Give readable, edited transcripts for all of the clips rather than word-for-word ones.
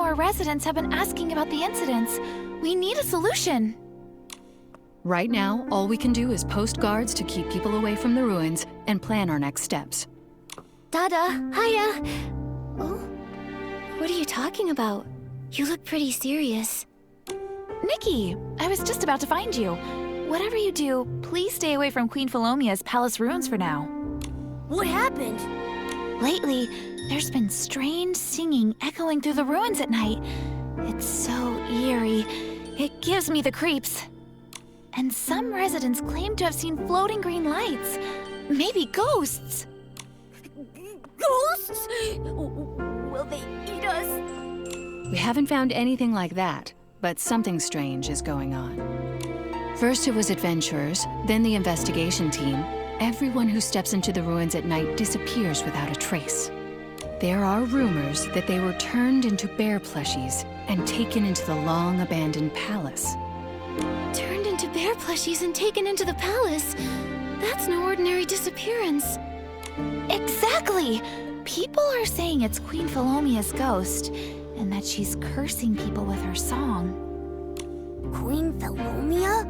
more residents have been asking about the incidents. We need a solution. Right now, all we can do is post guards to keep people away from the ruins and plan our next steps. Dada, hiya. Oh, what are you talking about? You look pretty serious. Nikki, I was just about to find you. Whatever you do, please stay away from Queen Philomea's palace ruins for now. What happened? Lately, there's been strange singing echoing through the ruins at night. It's so eerie. It gives me the creeps. And some residents claim to have seen floating green lights. Maybe ghosts. Ghosts? Will they eat us? We haven't found anything like that, but something strange is going on. First it was adventurers, then the investigation team. Everyone who steps into the ruins at night disappears without a trace. There are rumors that they were turned into bear plushies and taken into the long-abandoned palace. Turned into bear plushies and taken into the palace? That's no ordinary disappearance. Exactly! People are saying it's Queen Philomea's ghost, and that she's cursing people with her song. Queen Philomea?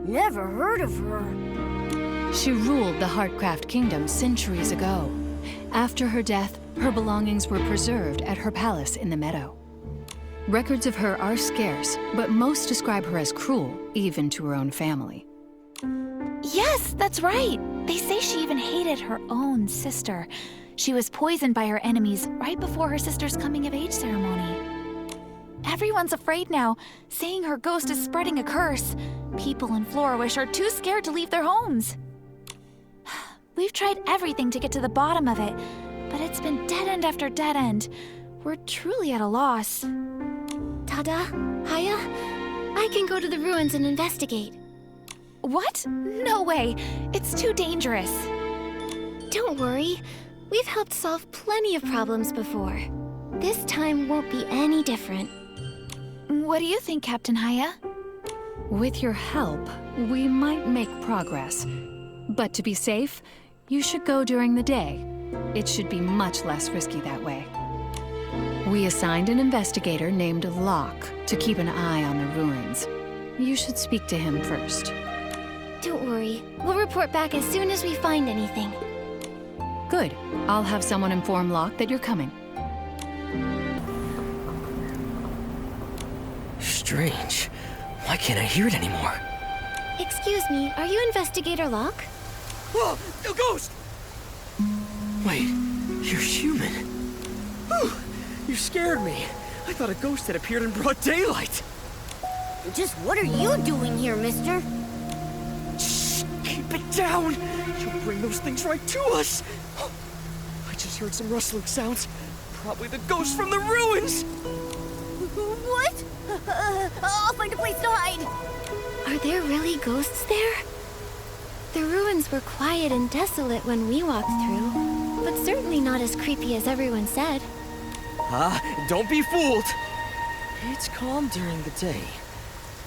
Never heard of her. She ruled the Heartcraft Kingdom centuries ago. After her death, her belongings were preserved at her palace in the meadow. Records of her are scarce, but most describe her as cruel, even to her own family. Yes, that's right! They say she even hated her own sister. She was poisoned by her enemies right before her sister's coming-of-age ceremony. Everyone's afraid now, saying her ghost is spreading a curse. People in Florawish are too scared to leave their homes. We've tried everything to get to the bottom of it, but it's been dead end after dead end. We're truly at a loss. Dada, hiya. I can go to the ruins and investigate. What? No way! It's too dangerous. Don't worry. We've helped solve plenty of problems before. This time won't be any different. What do you think, Captain Haya? With your help, we might make progress. But to be safe, you should go during the day. It should be much less risky that way. We assigned an investigator named Locke to keep an eye on the ruins. You should speak to him first. Don't worry. We'll report back as soon as we find anything. Good. I'll have someone inform Locke that you're coming. Strange. Why can't I hear it anymore? Excuse me, are you Investigator Locke? Whoa! A ghost! Wait, you're human. Whew, you scared me. I thought a ghost had appeared in broad daylight. Just what are you doing here, mister? Shh! Keep it down! You'll bring those things right to us! I just heard some rustling sounds. Probably the ghosts from the ruins! What? I'll find a place to hide. Are there really ghosts there? The ruins were quiet and desolate when we walked through, but certainly not as creepy as everyone said. Don't be fooled. It's calm during the day,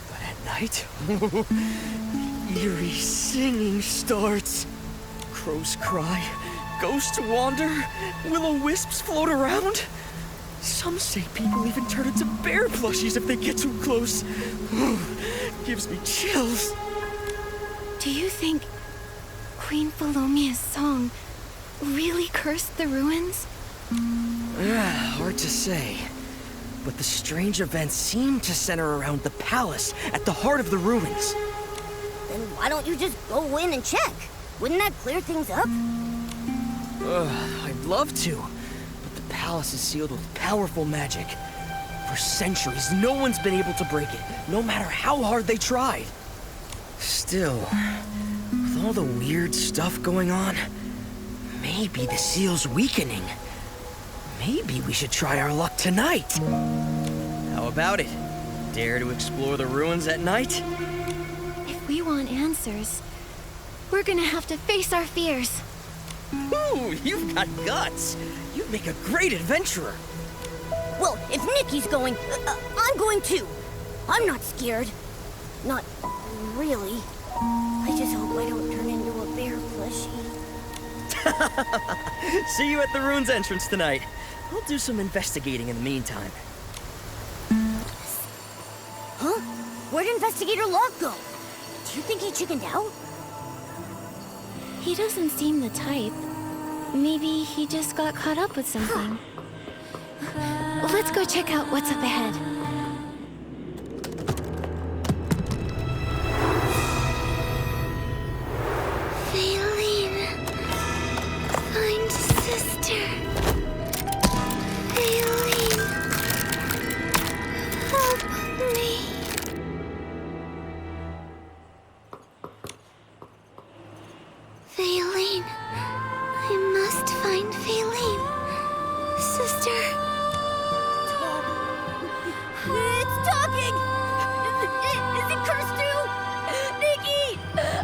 but at night, eerie singing starts. Crows cry, ghosts wander, will-o-wisps float around. Some say people even turn into bear plushies if they get too close. Gives me chills. Do you think Queen Philomea's song really cursed the ruins? Yeah, hard to say. But the strange events seem to center around the palace at the heart of the ruins. Then why don't you just go in and check? Wouldn't that clear things up? I'd love to, but the palace is sealed with powerful magic. For centuries, no one's been able to break it, no matter how hard they tried. Still, with all the weird stuff going on, maybe the seal's weakening. Maybe we should try our luck tonight. How about it? Dare to explore the ruins at night? If we want answers, we're gonna have to face our fears. Ooh, you've got guts. You'd make a great adventurer. Well, if Nikki's going, I'm going too. I'm not scared. Not really. I just hope I don't turn into a bear plushie. See you at the ruins entrance tonight. I'll do some investigating in the meantime. Where'd Investigator Locke go? Do you think he chickened out? He doesn't seem the type. Maybe he just got caught up with something. Let's go check out what's up ahead. Faylene, find sister. Faylene, help me. Faylene, I must find Faylene. Sister. It's talking! Is it cursed too? Nikki!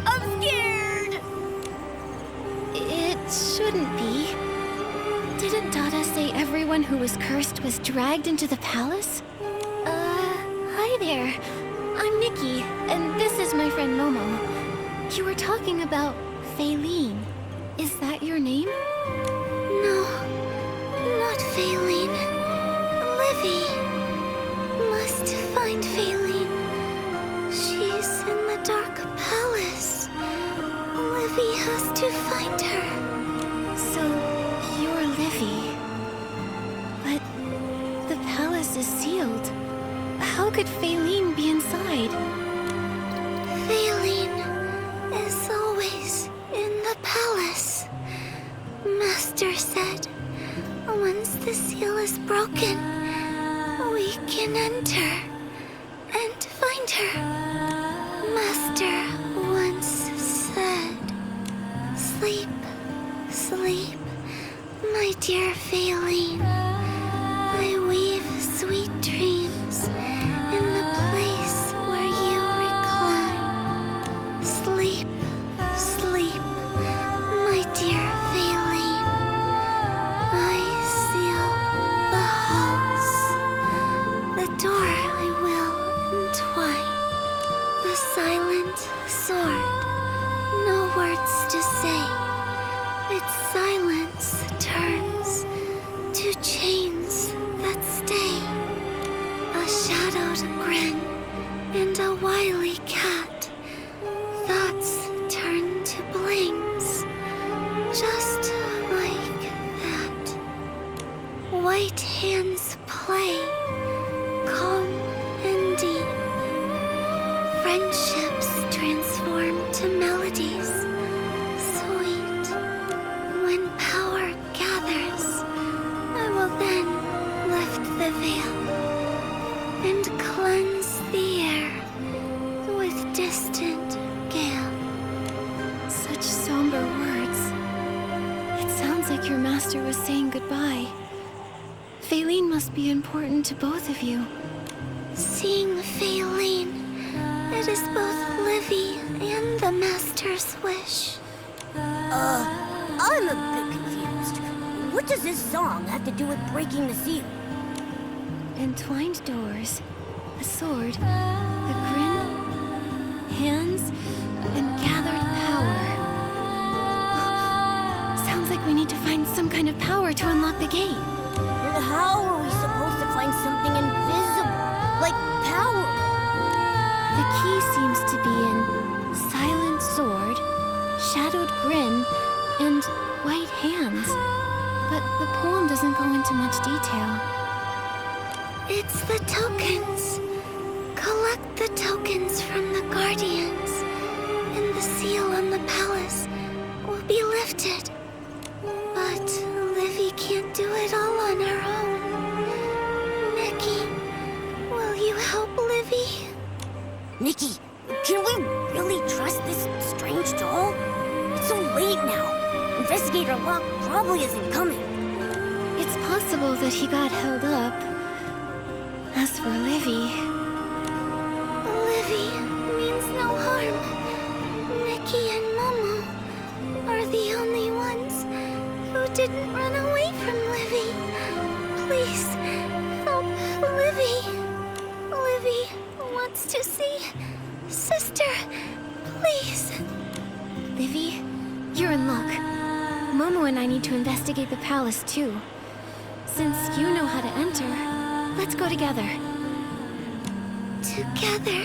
I'm scared! It shouldn't be. Didn't Dada say everyone who was cursed was dragged into the palace? Hi there. I'm Nikki, and this is my friend Momo. You were talking about Faylene. Is that your name? No, not Faylene. Livy. Must find Faylene. She's in the Dark Palace. Livy has to find her. So, you're Livy. But the palace is sealed. How could Faylene be inside? Faylene is always in the palace. Master said, once the seal is broken, we can enter and find her. Master once said, sleep, sleep, my dear Faylene. I weave sweet dreams in the place where you recline. Sleep, sleep, my dear Faylene. I seal the halls. The door I will entwine. The silent sword. No words to say. Its silence turns to chains that stay. A shadowed grin and a wily cat. Thoughts turn to blings. Just like that. White hands play, calm and deep. Friendships transform to melodies, sweet. When power gathers, I will then lift the veil and cleanse the air with distant gale. Such somber words. It sounds like your master was saying goodbye. Faylene must be important to both of you. Seeing Faylene, it is both Livy and the master's wish. I'm a bit confused. What does this song have to do with breaking the seal? Entwined doors, a sword, a grin, hands, and gathered power. Sounds like we need to find some kind of power to unlock the gate. And how are we supposed to find something invisible? Like power? The key seems to be in silent sword, shadowed grin, and white hands. But the poem doesn't go into much detail. It's the tokens. Collect the tokens from the guardians, and the seal on the palace will be lifted. But Livy can't do it all on her own. Nikki, will you help Livy? Nikki, can we really trust this strange doll? It's so late now. Investigator Locke probably isn't coming. It's possible that he got held up. As for Livy... Livy means no harm. Nikki and Momo are the only ones who didn't run away from Livy. Please, help Livy. Livy wants to see Sister. Please. Livy, you're in luck. Momo and I need to investigate the palace too. Since you know how to enter, let's go together. Together,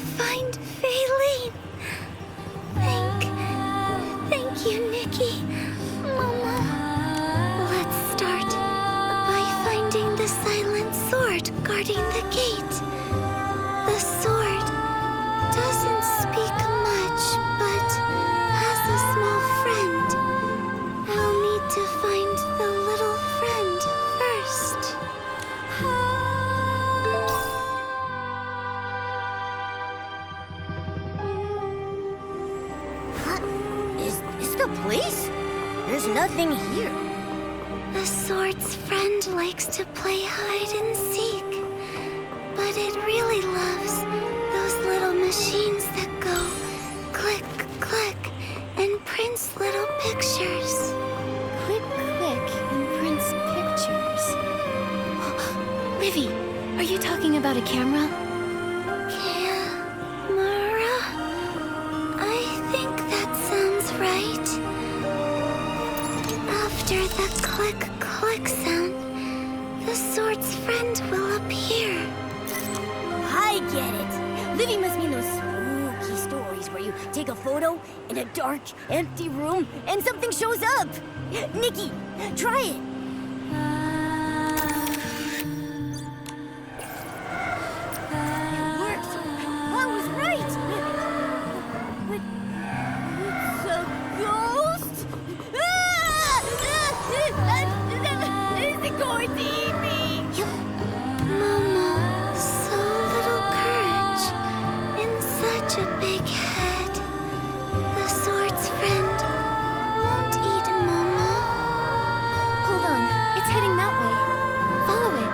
find Faylene. Thank you, Nikki. Mama. Let's start by finding the silent sword guarding the gate. The sword doesn't speak much, but has a small friend. We'll need to find the little friend first. Is this the place? There's nothing here. The sword's friend likes to play hide and seek, but it really loves those little machines that go click, click, and prints little pictures. Click, click, and prints pictures. Livy, are you talking about a camera? Camera? I think that sounds right. After the click, click sound, the sword's friend will appear. I get it. Livy must mean those spooky stories where you take a photo in a dark, empty room and something shows up. Nikki, try it. It worked. I was right. But it's a ghost? Is it going to eat me? Momo, so little courage in such a big head. The sword's friend won't eat Momo. Hold on, it's heading that way. Follow it.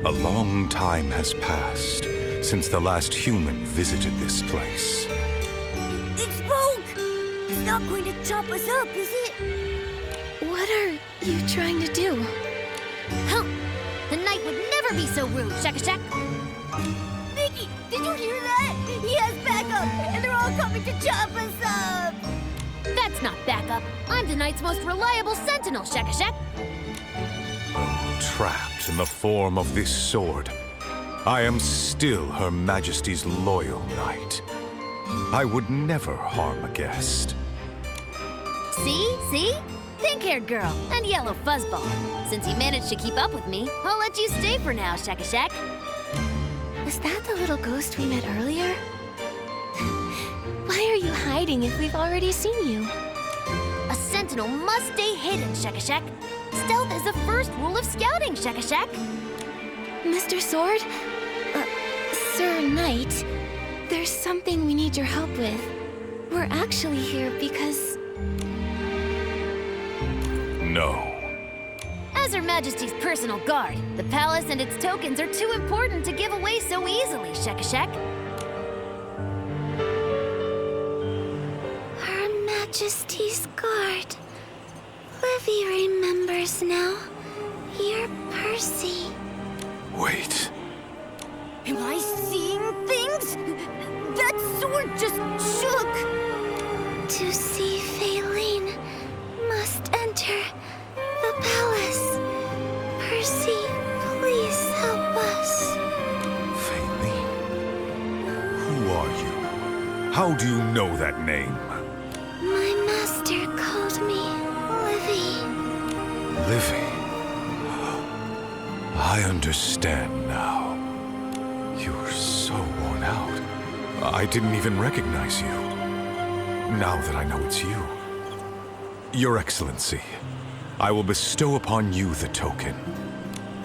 A long time has passed since the last human visited this place. It spoke! It's not going to chop us up, is it? What are you trying to do? Huh! The knight would never be so rude, Shack-a-Shack! Nikki, did you hear that? He has backup, and they're all coming to chop us up! That's not backup. I'm the knight's most reliable sentinel, Shack-a-Shack! Trapped in the form of this sword, I am still Her Majesty's loyal knight. I would never harm a guest. See? Pink-haired girl and yellow fuzzball. Since you managed to keep up with me, I'll let you stay for now, Shack-a-Shack. Was that the little ghost we met earlier? Why are you hiding if we've already seen you? A sentinel must stay hidden, Shack-a-Shack. Stealth is the first rule of scouting, Shack-a-Shack. Mr. Sword? Sir Knight, there's something we need your help with. We're actually here because... No. As Her Majesty's personal guard, the palace and its tokens are too important to give away so easily, Shekashek. Her Majesty's guard. Livy remembers now. You're Percy. Wait. Am I seeing things? That sword just shook! To see Faylene must enter the palace. Percy, please help us. Faylene. Who are you? How do you know that name? My master called me Livy. Livy. I understand now. You're so worn out. I didn't even recognize you. Now that I know it's you. Your Excellency, I will bestow upon you the token.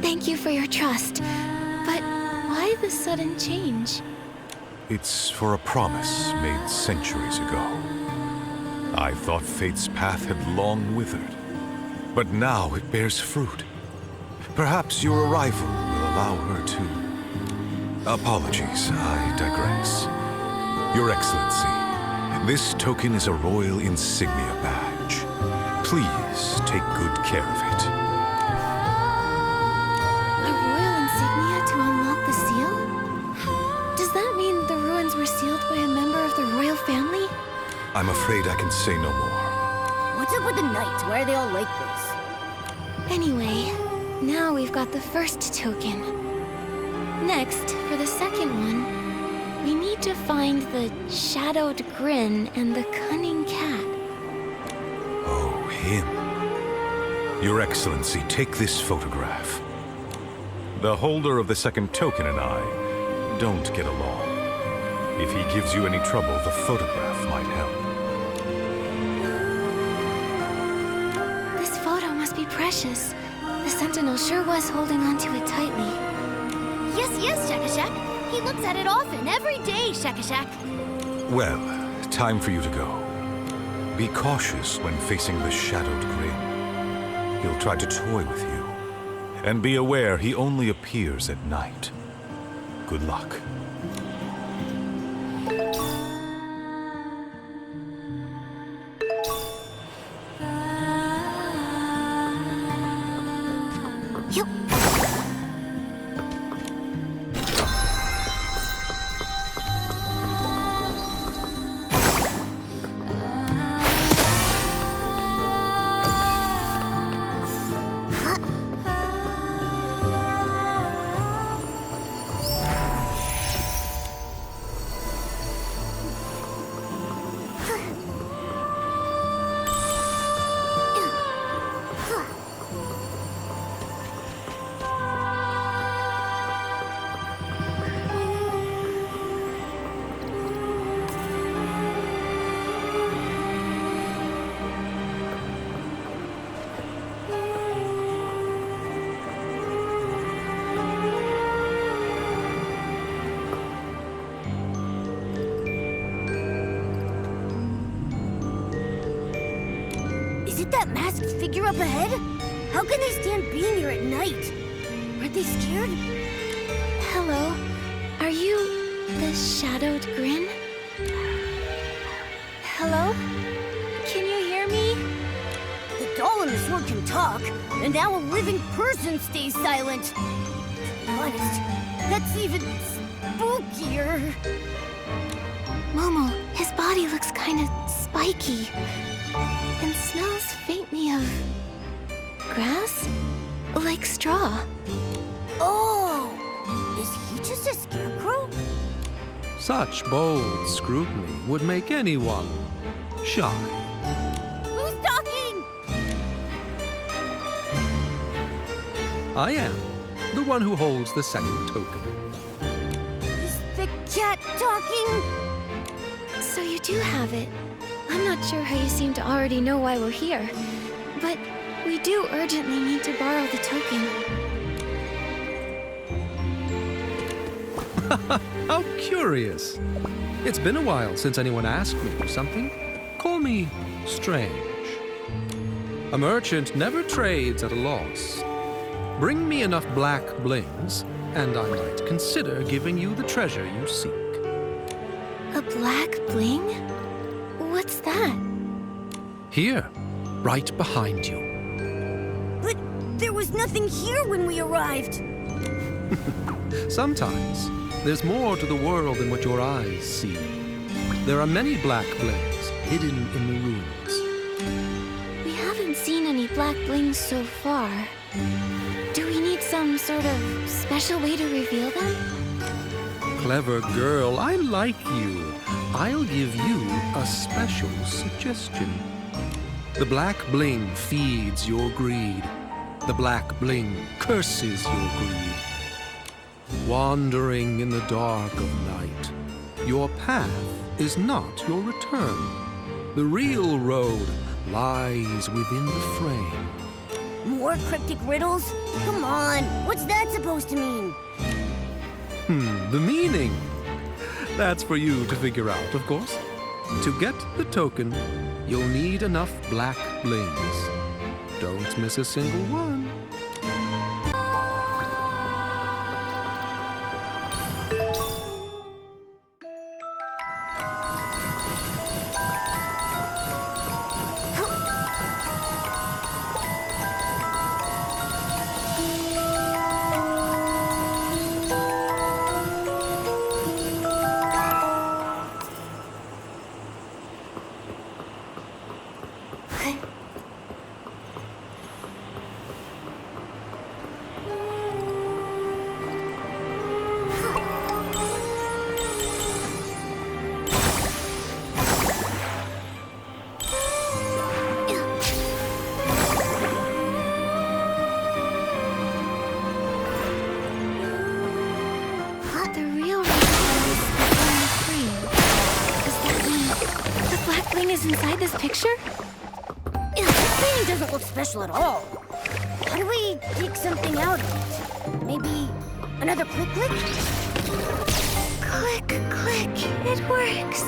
Thank you for your trust. But why the sudden change? It's for a promise made centuries ago. I thought fate's path had long withered, but now it bears fruit. Perhaps your arrival will allow her to... Apologies, I digress. Your Excellency, this token is a royal insignia badge. Please take good care of it. A royal insignia to unlock the seal? Does that mean the ruins were sealed by a member of the royal family? I'm afraid I can say no more. What's up with the knights? Why are they all like this? Anyway, now we've got the first token. Next, for the second one, we need to find the shadowed grin and the cunning cat. Oh, him. Your Excellency, take this photograph. The holder of the second token and I don't get along. If he gives you any trouble, the photograph might help. This photo must be precious. The Sentinel sure was holding on to it tightly. Yes, Shekashek. He looks at it often, every day, Shekashek. Well, time for you to go. Be cautious when facing the shadowed grin. He'll try to toy with you. And be aware he only appears at night. Good luck. Is it that masked figure up ahead? How can they stand being here at night? Aren't they scared? Hello, are you the shadowed grin? Hello? Can you hear me? The doll and the sword can talk, and now a living person stays silent. To be honest, that's even spookier. Momo, his body looks kind of spiky. And smells faintly of... grass? Like straw. Oh! Is he just a scarecrow? Such bold scrutiny would make anyone shy. Who's talking? I am the one who holds the second token. Is the cat talking? So you do have it. I'm not sure how you seem to already know why we're here, but we do urgently need to borrow the token. How curious. It's been a while since anyone asked me for something. Call me strange. A merchant never trades at a loss. Bring me enough black blings, and I might consider giving you the treasure you seek. A black bling? What's that? Here, right behind you. But there was nothing here when we arrived. Sometimes, there's more to the world than what your eyes see. There are many black blings hidden in the ruins. We haven't seen any black blings so far. Do we need some sort of special way to reveal them? Clever girl, I like you. I'll give you a special suggestion. The black bling feeds your greed. The black bling curses your greed. Wandering in the dark of night, your path is not your return. The real road lies within the frame. More cryptic riddles? Come on, what's that supposed to mean? The meaning. That's for you to figure out, of course. To get the token, you'll need enough black blings. Don't miss a single one. The real reason is free. Does that mean the black bling is inside this picture? This painting doesn't look special at all. How do we take something out of it? Maybe another click? Click, click, it works.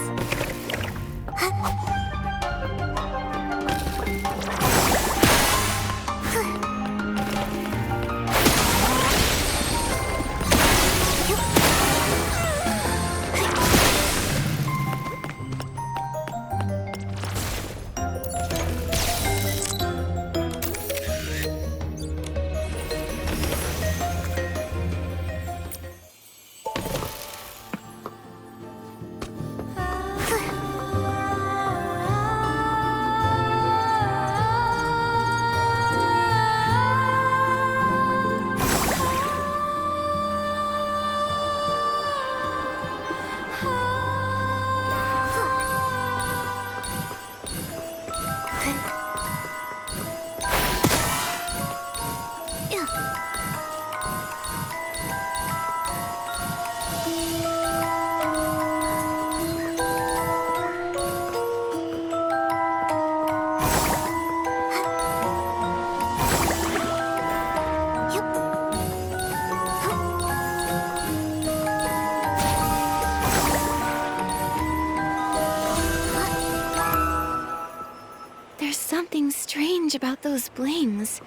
There's something strange about those blings.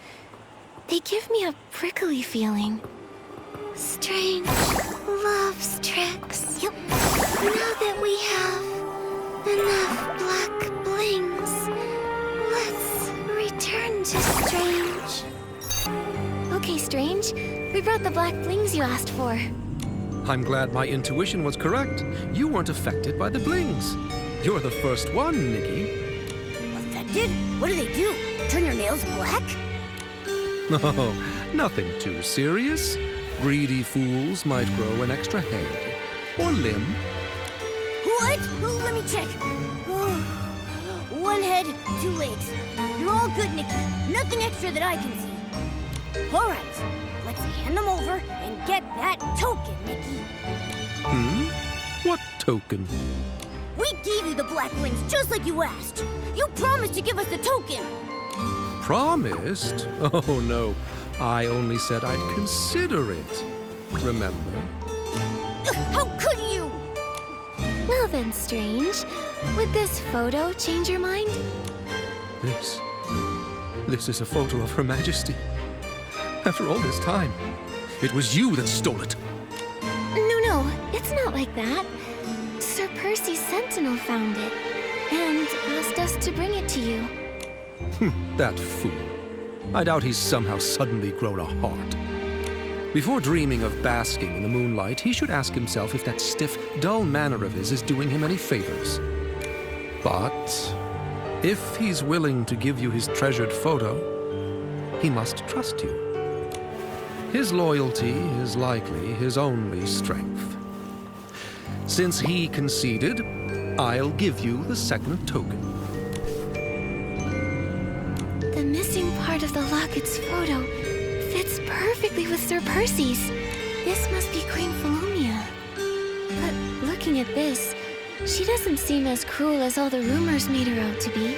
They give me a prickly feeling. Strange love's tricks. Yep. Now that we have enough black blings, let's return to Strange. Okay, Strange. We brought the black blings you asked for. I'm glad my intuition was correct. You weren't affected by the blings. You're the first one, Nikki. Affected? What do they do? Turn your nails black? No, nothing too serious. Greedy fools might grow an extra head or limb. What? Let me check. One head, 2 legs. You're all good, Nikki. Nothing extra that I can see. All right, let's hand them over and get that token, Nikki. What token? We gave you the black wings just like you asked. You promised to give us the token. Promised? Oh, no. I only said I'd consider it. Remember? How could you? Well then, Strange. Would this photo change your mind? This is a photo of Her Majesty. After all this time, it was you that stole it. No, it's not like that. Sir Percy's sentinel found it, and asked us to bring it to you. That fool. I doubt he's somehow suddenly grown a heart. Before dreaming of basking in the moonlight, he should ask himself if that stiff, dull manner of his is doing him any favors. But if he's willing to give you his treasured photo, he must trust you. His loyalty is likely his only strength. Since he conceded, I'll give you the second token. The missing part of the locket's photo fits perfectly with Sir Percy's. This must be Queen Philomia. But looking at this, she doesn't seem as cruel as all the rumors made her out to be.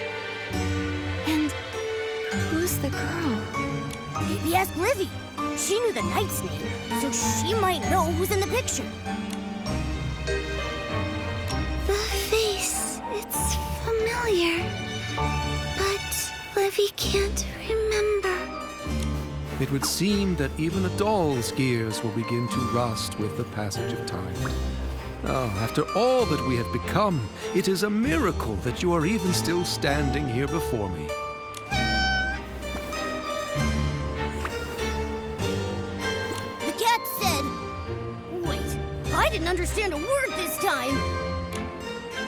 And who's the girl? Maybe ask Livy. She knew the knight's name, so she might know who's in the picture. The face, it's familiar. But Livy can't remember. It would seem that even a doll's gears will begin to rust with the passage of time. Oh, after all that we have become, it is a miracle that you are even still standing here before me. The cat said... Wait, I didn't understand a word this time.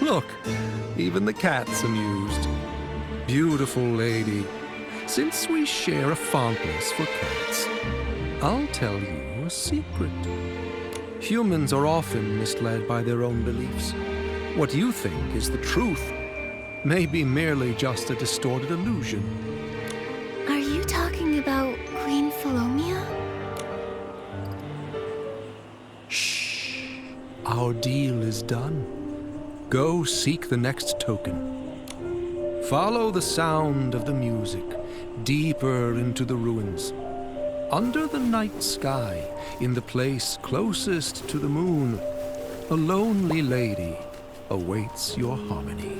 Look, even the cat's amused. Beautiful lady, since we share a fondness for cats, I'll tell you a secret. Humans are often misled by their own beliefs. What you think is the truth may be merely just a distorted illusion. Are you talking about Queen Philomia? Shh. Our deal is done. Go seek the next token. Follow the sound of the music deeper into the ruins. Under the night sky, in the place closest to the moon, a lonely lady awaits your harmony.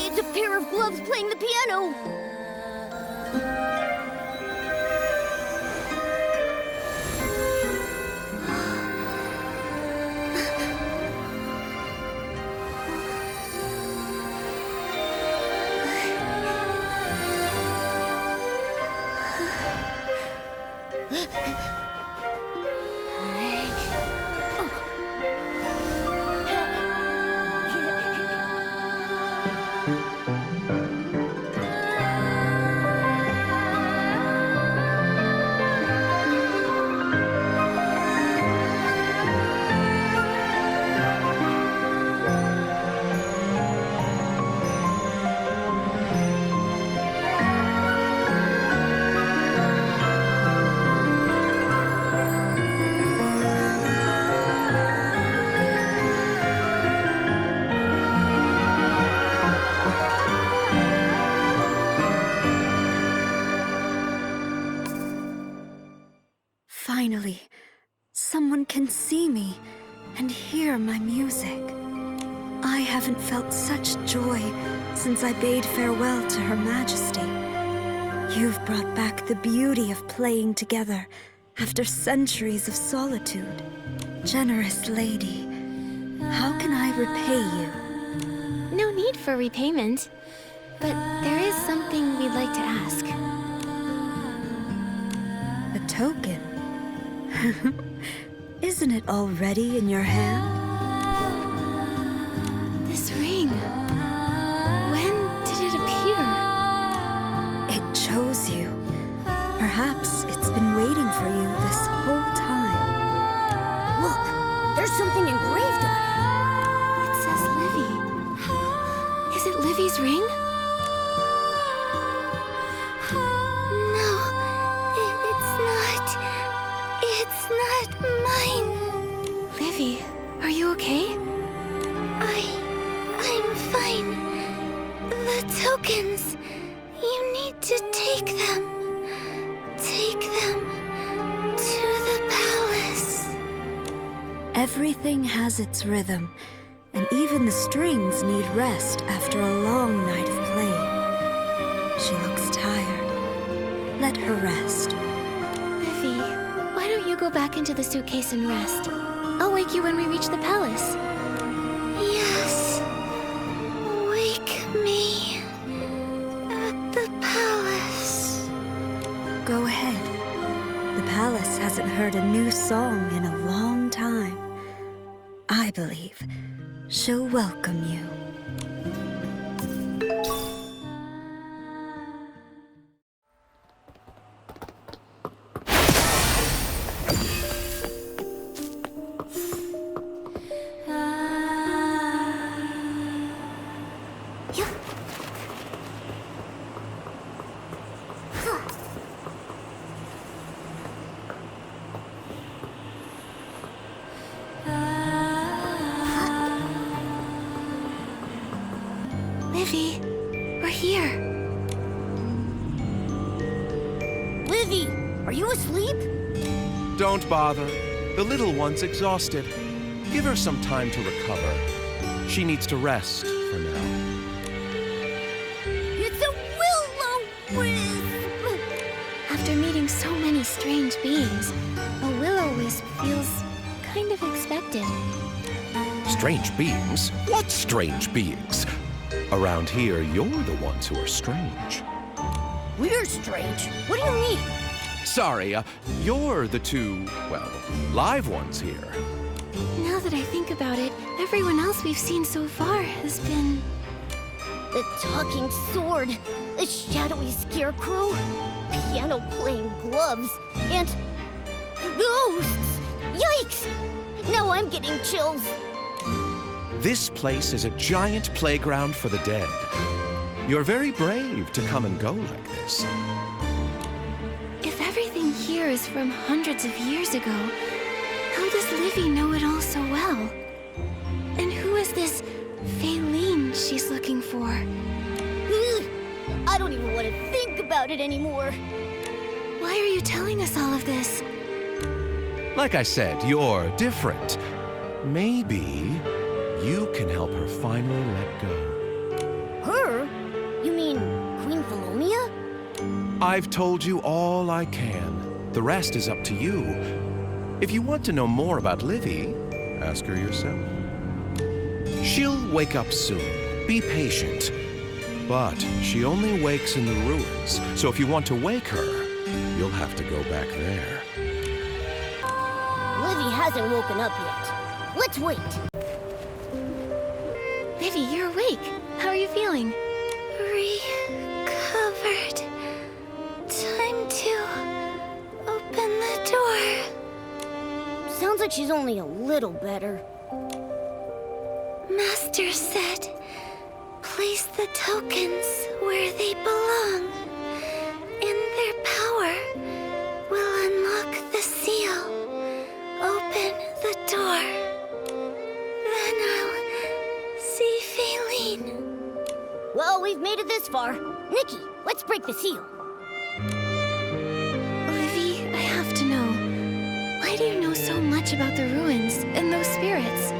It's a pair of gloves playing the piano. from my music. I haven't felt such joy since I bade farewell to Her Majesty. You've brought back the beauty of playing together after centuries of solitude. Generous lady, how can I repay you? No need for repayment. But there is something we'd like to ask. A token? Isn't it already in your hand? This ring. When did it appear? It chose you. Perhaps it's been waiting for you this whole time. Look, there's something engraved on it. It says Livy. Is it Livy's ring? It's not mine. Livy, are you okay? I'm fine. The tokens. You need to take them. Take them to the palace. Everything has its rhythm, and even the strings need rest after a long night of playing. She looks tired. Let her rest. Livy, why don't you go back into the suitcase and rest? I'll wake you when we reach the palace. Yes. Wake me at the palace. Go ahead. The palace hasn't heard a new song in a long time. I believe she'll welcome you. Livy, we're here. Livy, are you asleep? Don't bother. The little one's exhausted. Give her some time to recover. She needs to rest for now. It's a will-o-wisp. After meeting so many strange beings, a will-o-wisp feels kind of expected. Strange beings? What strange beings? Around here, you're the ones who are strange. We're strange. What do you mean? Sorry, you're the two, well, live ones here. Now that I think about it, everyone else we've seen so far has been... The talking sword, the shadowy scarecrow, piano-playing gloves, and ghosts! Yikes! Now I'm getting chills. This place is a giant playground for the dead. You're very brave to come and go like this. If everything here is from hundreds of years ago, how does Livy know it all so well? And who is this Faylene she's looking for? Ugh, I don't even want to think about it anymore. Why are you telling us all of this? Like I said, you're different. Maybe you can help her finally let go. Her? You mean Queen Philomia? I've told you all I can. The rest is up to you. If you want to know more about Livy, ask her yourself. She'll wake up soon. Be patient. But she only wakes in the ruins, so if you want to wake her, you'll have to go back there. Livy hasn't woken up yet. Let's wait. Livy, you're awake. How are you feeling? Recovered. Time to open the door. Sounds like she's only a little better. Master said, place the tokens where they belong. And their power will unlock the seal. Open the door. Then I'll see Faylene. Well, we've made it this far. Nikki, let's break the seal. Livy, I have to know. Why do you know so much about the ruins and those spirits?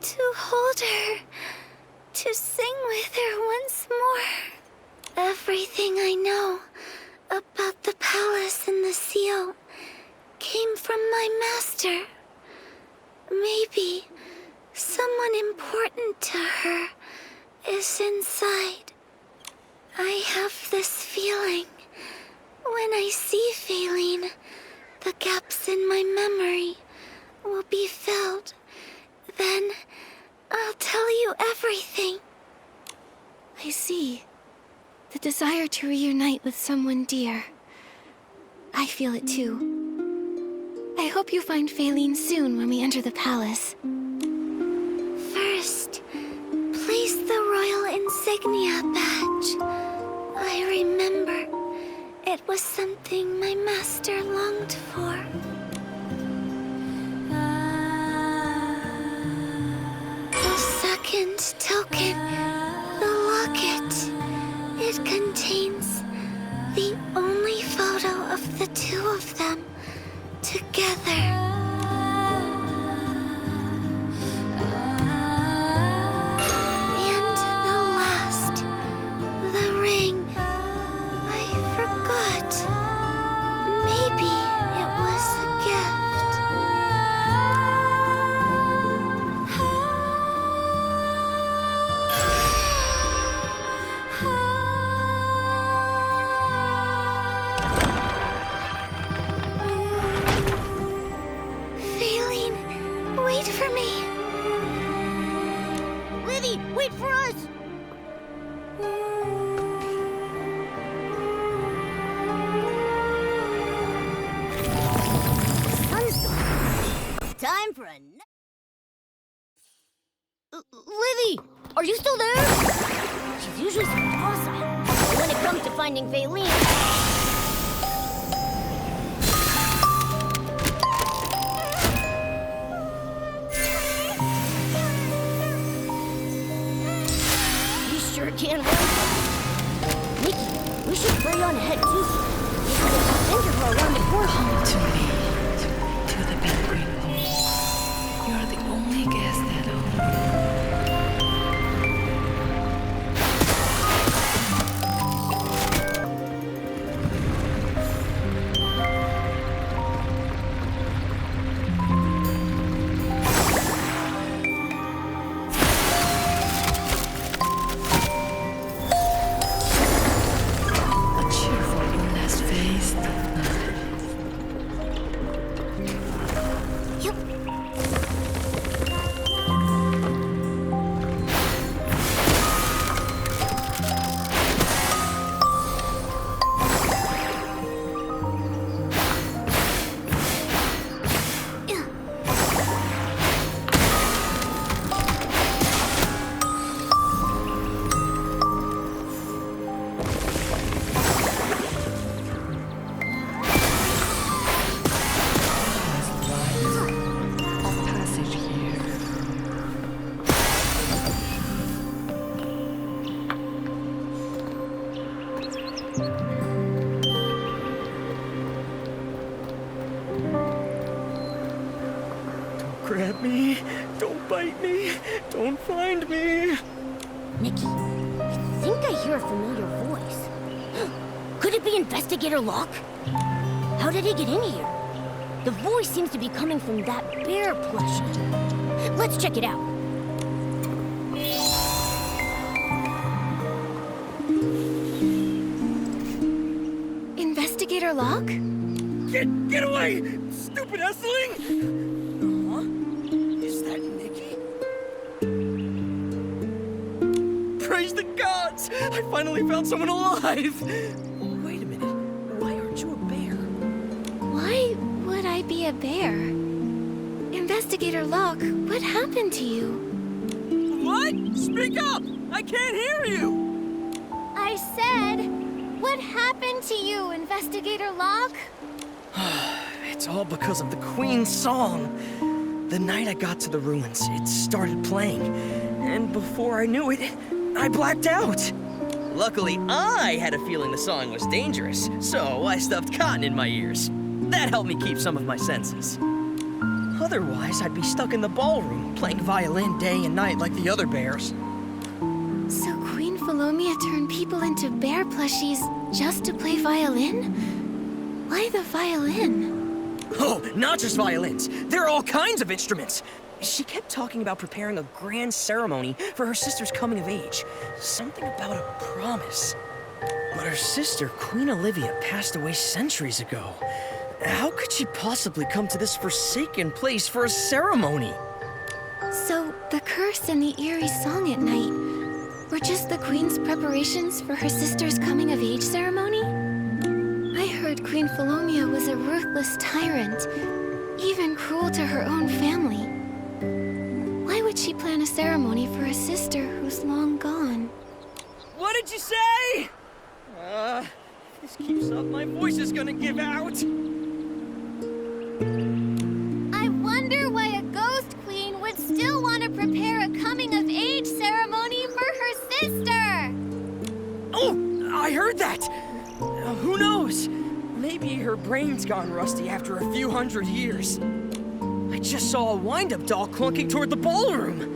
to hold her, to sing with her once more. Everything I know about the palace and the seal came from my master. Maybe someone important to her is inside. I have this feeling. When I see Faylene, the gaps in my memory will be filled. Then I'll tell you everything. I see. The desire to reunite with someone dear. I feel it too. I hope you find Faylene soon when we enter the palace. First, place the royal insignia badge. I remember it was something my master longed for. The second token, the locket. It contains the only photo of the two of them together. Time for a... Livy! Are you still there? She's usually so docile. But when it comes to finding Faylene... You sure can run. Nikki, we should pray on ahead, too. Maybe we'll enter her around the corner. Come to me, to the banquet hall. You're the only guest at home. Grab me. Don't bite me. Don't find me. Nikki, I think I hear a familiar voice. Could it be Investigator Locke? How did he get in here? The voice seems to be coming from that bear plushie. Let's check it out. Investigator Locke? Get away! Stupid Essling! Is that Nikki? Praise the gods! I finally found someone alive! Wait a minute. Why aren't you a bear? Why would I be a bear? Investigator Locke, what happened to you? What? Speak up! I can't hear you! I said, what happened to you, Investigator Locke? It's all because of the Queen's song. The night I got to the ruins, it started playing. And before I knew it, I blacked out. Luckily, I had a feeling the song was dangerous, so I stuffed cotton in my ears. That helped me keep some of my senses. Otherwise, I'd be stuck in the ballroom, playing violin day and night like the other bears. So Queen Philomia turned people into bear plushies just to play violin? Why the violin? Oh, not just violins. There are all kinds of instruments. She kept talking about preparing a grand ceremony for her sister's coming of age. Something about a promise. But her sister, Queen Olivia, passed away centuries ago. How could she possibly come to this forsaken place for a ceremony? So the curse and the eerie song at night were just the Queen's preparations for her sister's coming of age ceremony? I heard Queen Philomia was a ruthless tyrant, even cruel to her own family. Why would she plan a ceremony for a sister who's long gone? What did you say? If this keeps up, my voice is gonna give out. I wonder why a ghost queen would still want to prepare a coming of age ceremony for her sister. Oh, I heard that. Who knows? Maybe her brain's gone rusty after a few hundred years. I just saw a wind-up doll clunking toward the ballroom.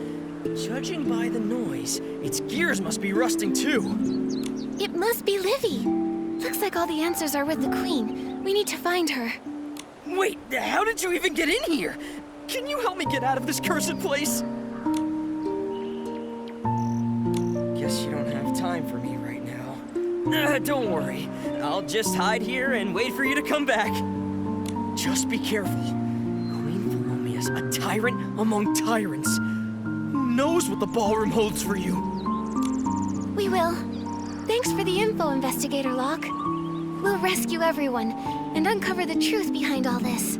Judging by the noise, its gears must be rusting too. It must be Livy. Looks like all the answers are with the Queen. We need to find her. Wait, how did you even get in here? Can you help me get out of this cursed place? Guess you don't have time for me right now. Don't worry. I'll just hide here and wait for you to come back. Just be careful. Queen Philomea's a tyrant among tyrants. Who knows what the ballroom holds for you? We will. Thanks for the info, Investigator Locke. We'll rescue everyone and uncover the truth behind all this.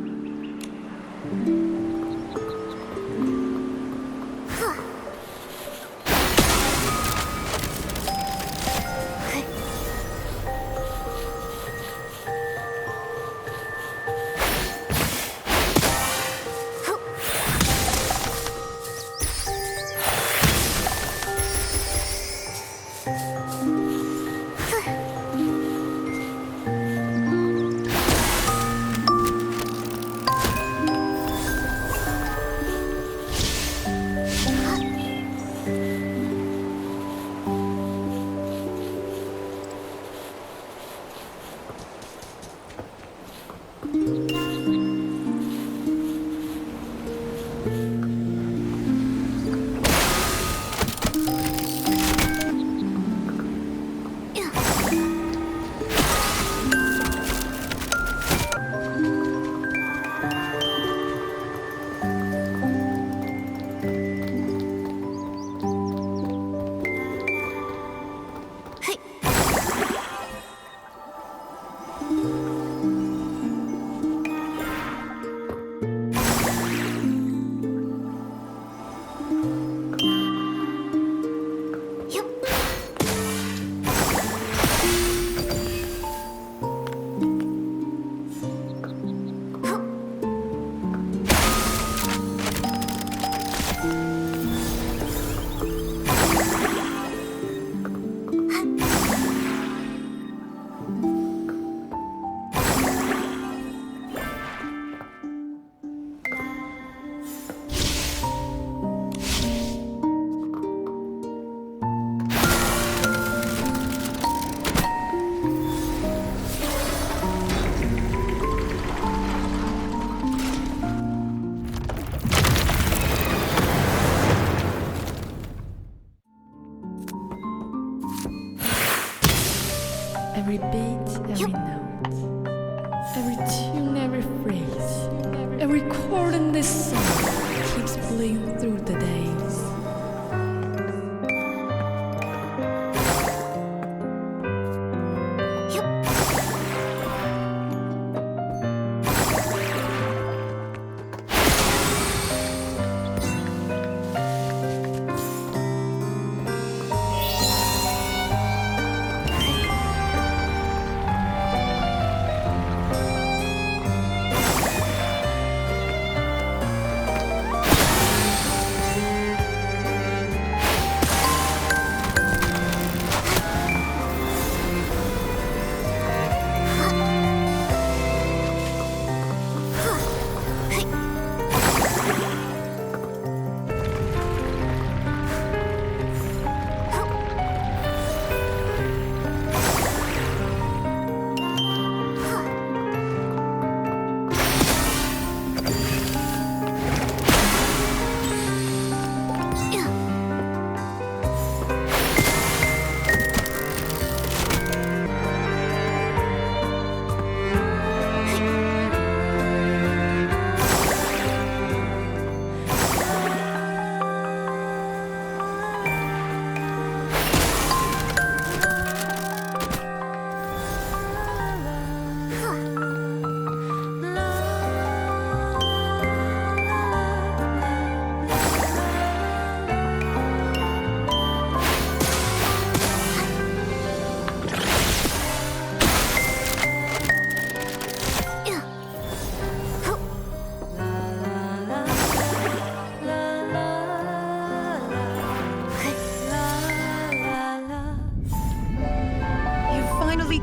Every beat, every note, every tune, every phrase, every chord in this song keeps playing through the days.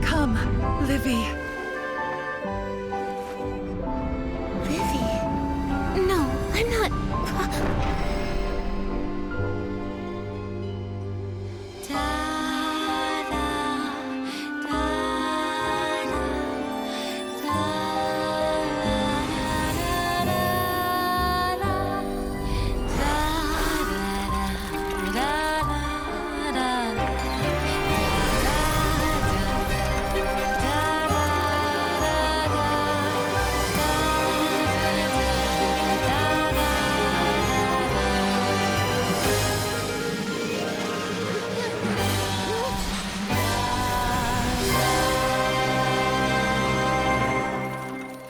Come, Livy. Livy? No, I'm not.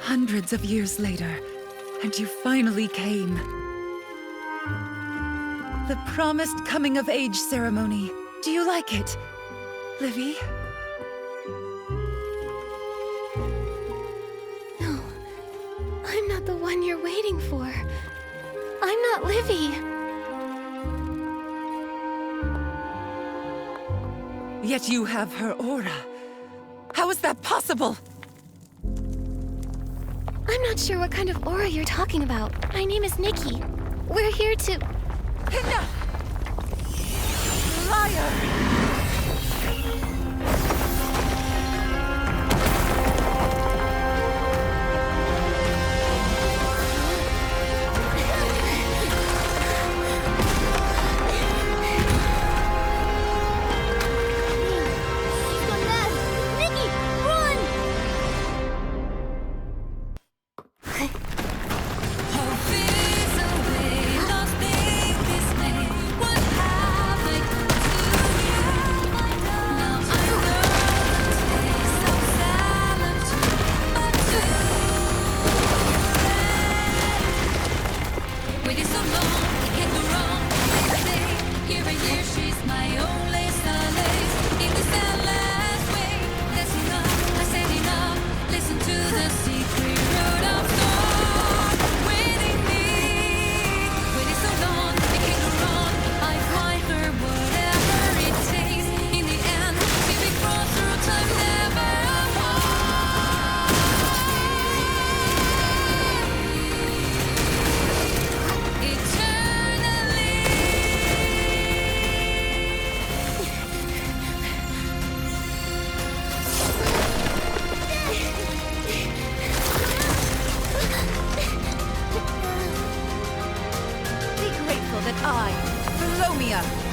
Hundreds of years later, and you finally came. The promised coming-of-age ceremony. Do you like it, Livy? No, I'm not the one you're waiting for. I'm not Livy. Yet you have her aura. How is that possible? I'm not sure what kind of aura you're talking about. My name is Nikki. We're here to... Enough! Liar!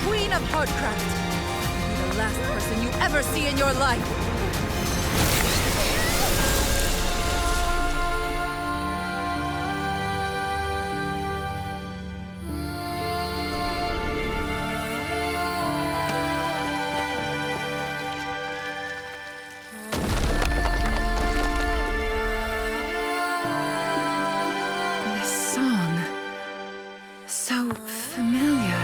Queen of Hardcraft. Be the last person you ever see in your life. This song, so familiar.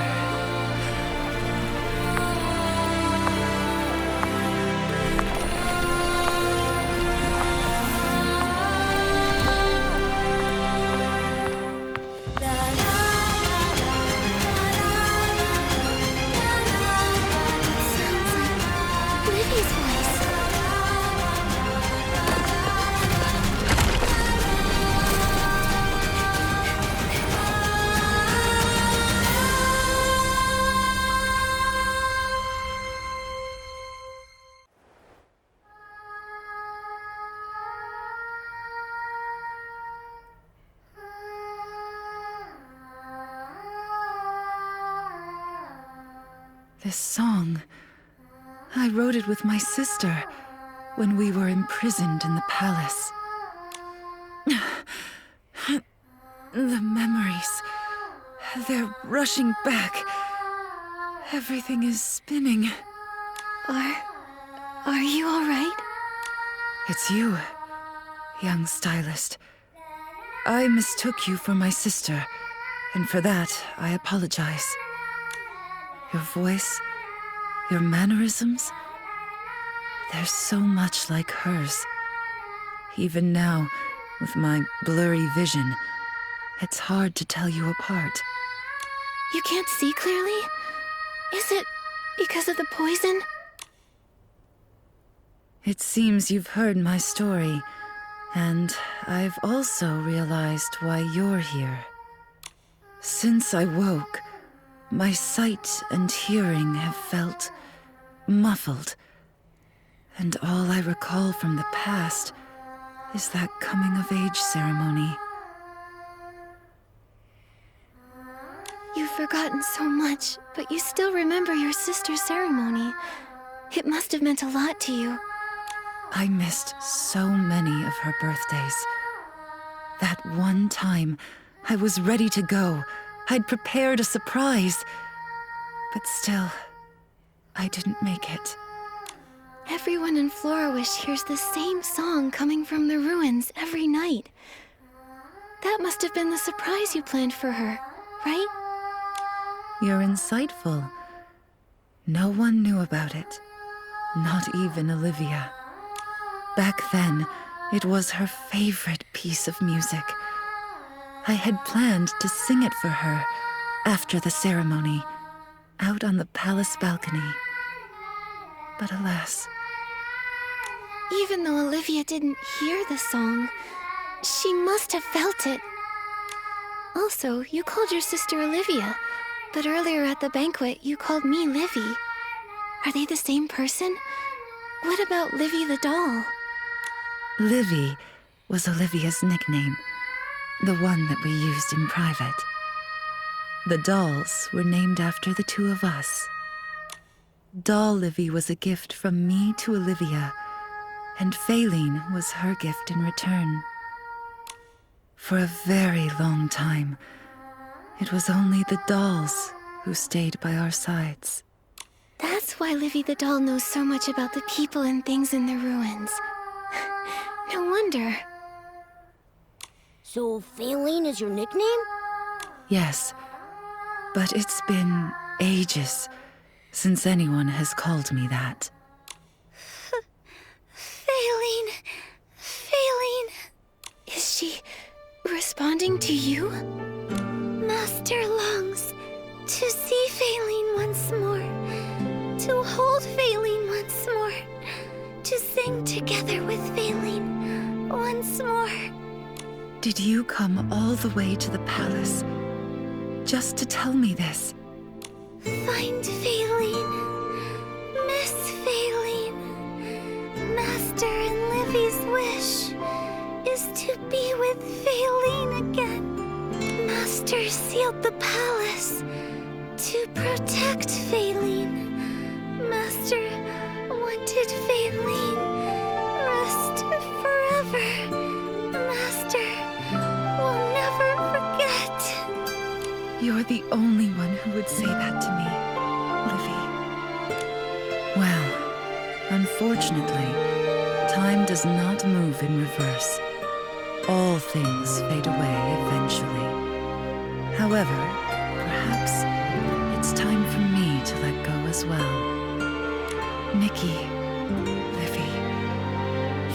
This song, I wrote it with my sister when we were imprisoned in the palace. The memories, they're rushing back. Everything is spinning. Are you all right? It's you, young stylist. I mistook you for my sister, and for that, I apologize. Your voice, your mannerisms, they're so much like hers. Even now, with my blurry vision, it's hard to tell you apart. You can't see clearly? Is it because of the poison? It seems you've heard my story, and I've also realized why you're here. Since I woke, my sight and hearing have felt muffled, and all I recall from the past is that coming-of-age ceremony. You've forgotten so much, but you still remember your sister's ceremony. It must have meant a lot to you. I missed so many of her birthdays. That one time, I was ready to go. I'd prepared a surprise. But still, I didn't make it. Everyone in Florawish hears the same song coming from the ruins every night. That must have been the surprise you planned for her, right? You're insightful. No one knew about it. Not even Olivia. Back then, it was her favorite piece of music. I had planned to sing it for her after the ceremony, out on the palace balcony. But alas. Even though Olivia didn't hear the song, she must have felt it. Also, you called your sister Olivia, but earlier at the banquet, you called me Livy. Are they the same person? What about Livy the doll? Livy was Olivia's nickname, the one that we used in private. The dolls were named after the two of us. Doll Livy was a gift from me to Olivia, and Faline was her gift in return. For a very long time, it was only the dolls who stayed by our sides. That's why Livy the doll knows so much about the people and things in the ruins. No wonder. So, Faline is your nickname? Yes, but it's been ages since anyone has called me that. Faline. Faline. Is she responding to you? Master longs to see Faline once more, to hold Faline once more, to sing together with Faline once more. Did you come all the way to the palace just to tell me this? Find Faline. Miss Faline. Master and Livy's wish is to be with Faline again. Master sealed the palace to protect Faline. Master wanted Faline rest forever. Master will never forget. You're the only one who would say that to me, Livy. Well, unfortunately, time does not move in reverse. All things fade away eventually. However, perhaps it's time for me to let go as well. Nikki, Livy,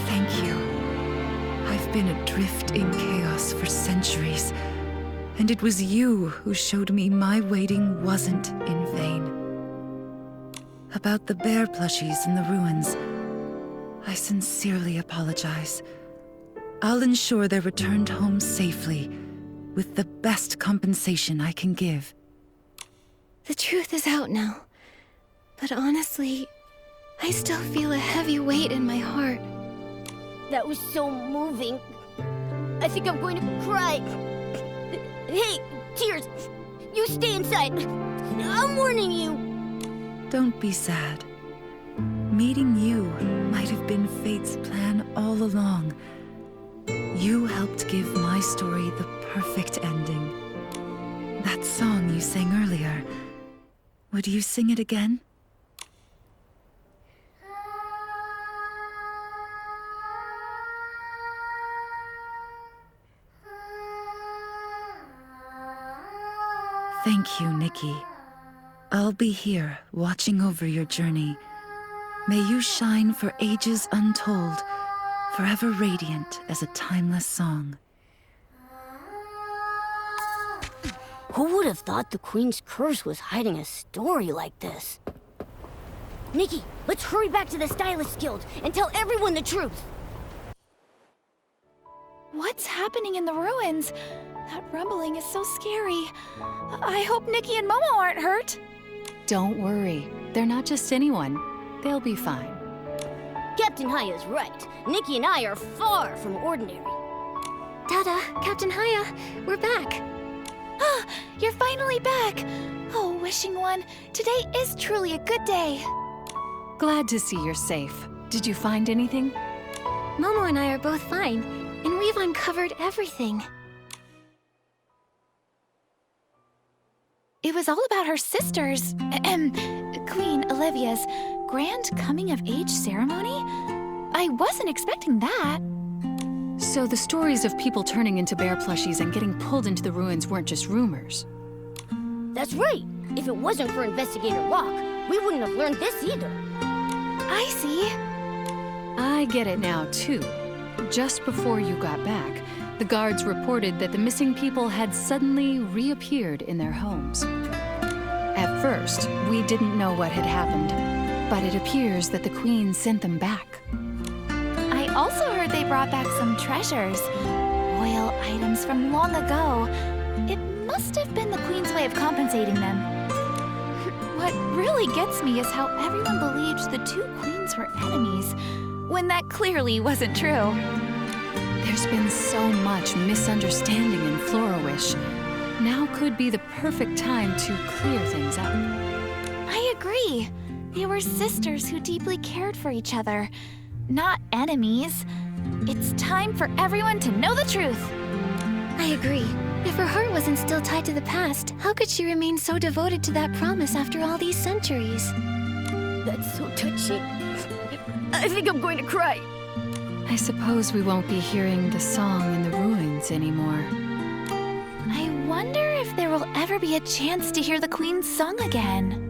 thank you. I've been adrift in chaos for centuries, and it was you who showed me my waiting wasn't in vain. About the bear plushies in the ruins, I sincerely apologize. I'll ensure they're returned home safely, with the best compensation I can give. The truth is out now, but honestly, I still feel a heavy weight in my heart. That was so moving. I think I'm going to cry. Hey, Tears, you stay inside. I'm warning you. Don't be sad. Meeting you might have been fate's plan all along. You helped give my story the perfect ending. That song you sang earlier, would you sing it again? Thank you, Nikki. I'll be here, watching over your journey. May you shine for ages untold, forever radiant as a timeless song. Who would have thought the Queen's curse was hiding a story like this? Nikki, let's hurry back to the Stylist Guild and tell everyone the truth. What's happening in the ruins? That rumbling is so scary. I hope Nikki and Momo aren't hurt. Don't worry. They're not just anyone. They'll be fine. Captain Haya's right. Nikki and I are far from ordinary. Dada, Captain Haya, we're back. Ah, you're finally back. Oh, Wishing One, today is truly a good day. Glad to see you're safe. Did you find anything? Momo and I are both fine, and we've uncovered everything. It was all about her sister's, Queen Olivia's, grand coming-of-age ceremony? I wasn't expecting that. So the stories of people turning into bear plushies and getting pulled into the ruins weren't just rumors. That's right. If it wasn't for Investigator Locke, we wouldn't have learned this either. I see. I get it now, too. Just before you got back, the guards reported that the missing people had suddenly reappeared in their homes. At first, we didn't know what had happened, but it appears that the Queen sent them back. I also heard they brought back some treasures. Royal items from long ago. It must have been the Queen's way of compensating them. What really gets me is how everyone believed the two queens were enemies, when that clearly wasn't true. There's been so much misunderstanding in Florawish. Now could be the perfect time to clear things up. I agree. They were sisters who deeply cared for each other, not enemies. It's time for everyone to know the truth. I agree. If her heart wasn't still tied to the past, how could she remain so devoted to that promise after all these centuries? That's so touching. I think I'm going to cry. I suppose we won't be hearing the song in the ruins anymore. I wonder if there will ever be a chance to hear the Queen's song again.